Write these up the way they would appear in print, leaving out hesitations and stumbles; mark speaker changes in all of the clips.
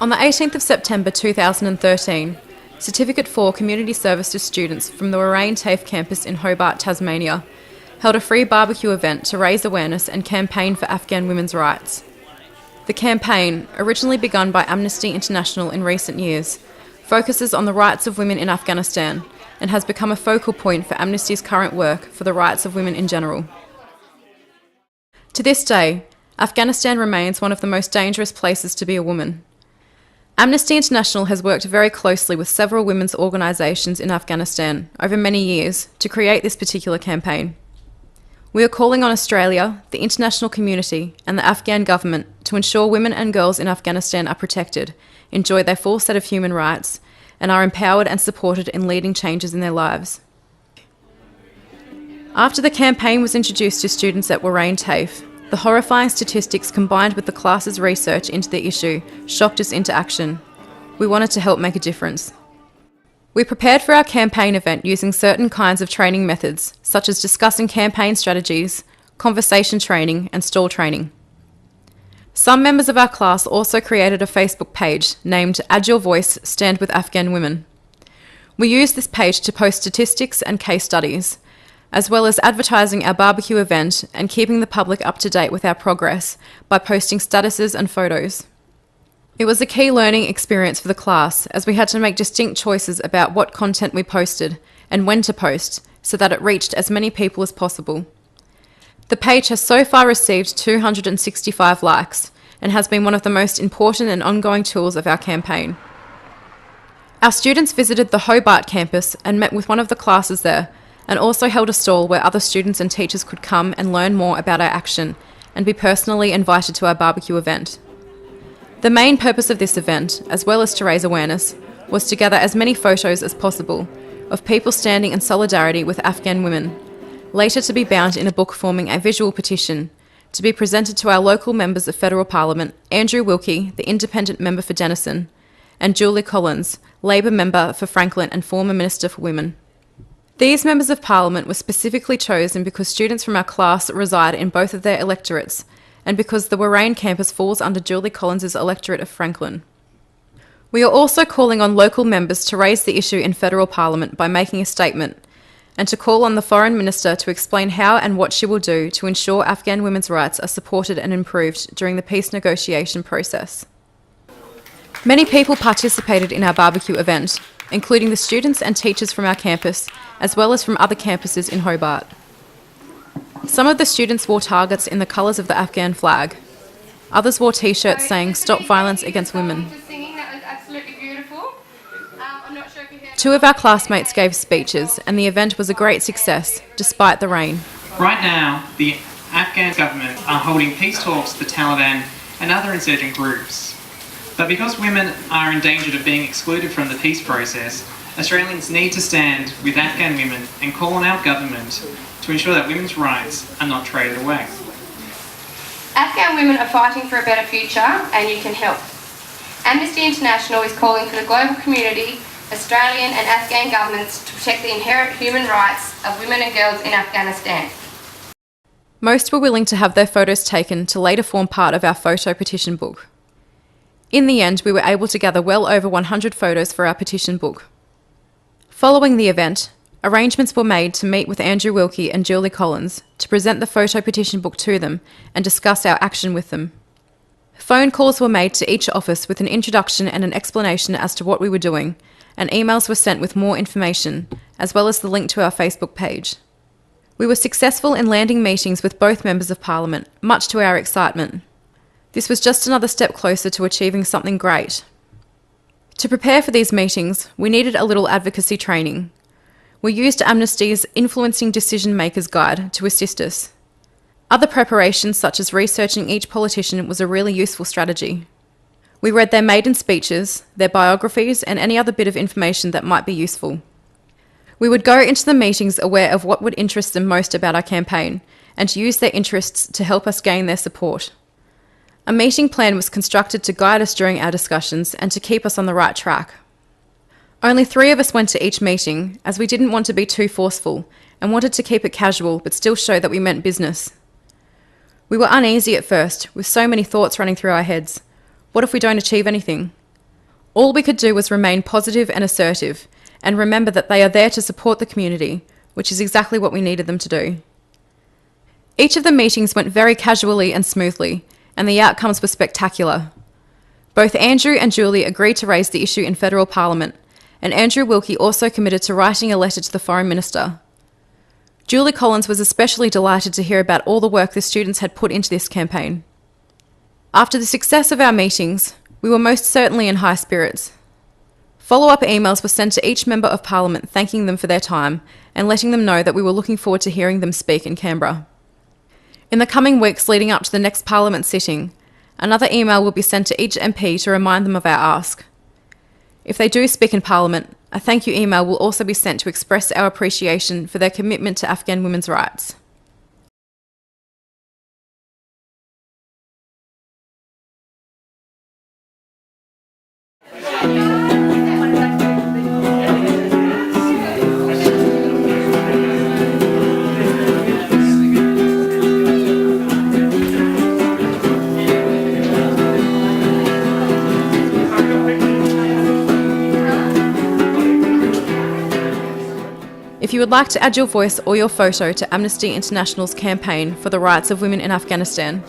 Speaker 1: On the 18th of September 2013, Certificate 4 Community Service to students from the Amnesty TAFE campus in Hobart, Tasmania, held a free barbecue event to raise awareness and campaign for Afghan women's rights. The campaign, originally begun by Amnesty International in recent years, focuses on the rights of women in Afghanistan and has become a focal point for Amnesty's current work for the rights of women in general. To this day, Afghanistan remains one of the most dangerous places to be a woman. Amnesty International has worked very closely with several women's organisations in Afghanistan over many years to create this particular campaign. We are calling on Australia, the international community and the Afghan government to ensure women and girls in Afghanistan are protected, enjoy their full set of human rights and are empowered and supported in leading changes in their lives. After the campaign was introduced to students at Amnesty TAFE, the horrifying statistics combined with the class's research into the issue shocked us into action. We wanted to help make a difference. We prepared for our campaign event using certain kinds of training methods, such as discussing campaign strategies, conversation training, and stall training. Some members of our class also created a Facebook page named Add Your Voice, Stand with Afghan Women. We used this page to post statistics and case studies, as well as advertising our barbecue event and keeping the public up to date with our progress by posting statuses and photos. It was a key learning experience for the class as we had to make distinct choices about what content we posted and when to post so that it reached as many people as possible. The page has so far received 265 likes and has been one of the most important and ongoing tools of our campaign. Our students visited the Hobart campus and met with one of the classes there, and also held a stall where other students and teachers could come and learn more about our action and be personally invited to our barbecue event. The main purpose of this event, as well as to raise awareness, was to gather as many photos as possible of people standing in solidarity with Afghan women, later to be bound in a book forming a visual petition to be presented to our local members of Federal Parliament, Andrew Wilkie, the Independent Member for Denison, and Julie Collins, Labor Member for Franklin and former Minister for Women. These members of Parliament were specifically chosen because students from our class reside in both of their electorates and because the Warrane campus falls under Julie Collins' electorate of Franklin. We are also calling on local members to raise the issue in Federal Parliament by making a statement and to call on the Foreign Minister to explain how and what she will do to ensure Afghan women's rights are supported and improved during the peace negotiation process. Many people participated in our barbecue event, including the students and teachers from our campus, as well as from other campuses in Hobart. Some of the students wore targets in the colours of the Afghan flag. Others wore t-shirts saying, "Stop violence against women." Two of our classmates gave speeches, and the event was a great success, despite the rain.
Speaker 2: Right now, the Afghan government are holding peace talks with the Taliban and other insurgent groups. But because women are in danger of being excluded from the peace process, Australians need to stand with Afghan women and call on our government to ensure that women's rights are not traded away.
Speaker 3: Afghan women are fighting for a better future and you can help. Amnesty International is calling for the global community, Australian and Afghan governments to protect the inherent human rights of women and girls in Afghanistan.
Speaker 1: Most were willing to have their photos taken to later form part of our photo petition book. In the end, we were able to gather well over 100 photos for our petition book. Following the event, arrangements were made to meet with Andrew Wilkie and Julie Collins to present the photo petition book to them and discuss our action with them. Phone calls were made to each office with an introduction and an explanation as to what we were doing, and emails were sent with more information, as well as the link to our Facebook page. We were successful in landing meetings with both members of Parliament, much to our excitement. This was just another step closer to achieving something great. To prepare for these meetings, we needed a little advocacy training. We used Amnesty's Influencing Decision Makers Guide to assist us. Other preparations, such as researching each politician, was a really useful strategy. We read their maiden speeches, their biographies, and any other bit of information that might be useful. We would go into the meetings aware of what would interest them most about our campaign, and use their interests to help us gain their support. A meeting plan was constructed to guide us during our discussions and to keep us on the right track. Only 3 of us went to each meeting, as we didn't want to be too forceful and wanted to keep it casual but still show that we meant business. We were uneasy at first, with so many thoughts running through our heads. What if we don't achieve anything? All we could do was remain positive and assertive, and remember that they are there to support the community, which is exactly what we needed them to do. Each of the meetings went very casually and smoothly, and the outcomes were spectacular. Both Andrew and Julie agreed to raise the issue in federal parliament, and Andrew Wilkie also committed to writing a letter to the Foreign Minister. Julie Collins was especially delighted to hear about all the work the students had put into this campaign. After the success of our meetings, we were most certainly in high spirits. Follow-up emails were sent to each Member of Parliament thanking them for their time and letting them know that we were looking forward to hearing them speak in Canberra. In the coming weeks leading up to the next Parliament sitting, another email will be sent to each MP to remind them of our ask. If they do speak in Parliament, a thank you email will also be sent to express our appreciation for their commitment to Afghan women's rights. If you would like to add your voice or your photo to Amnesty International's campaign for the rights of women in Afghanistan,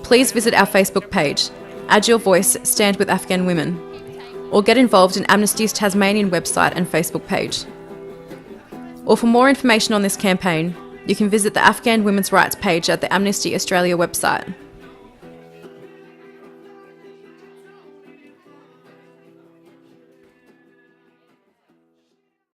Speaker 1: please visit our Facebook page, Add Your Voice, Stand with Afghan Women, or get involved in Amnesty's Tasmanian website and Facebook page. Or for more information on this campaign, you can visit the Afghan Women's Rights page at the Amnesty Australia website.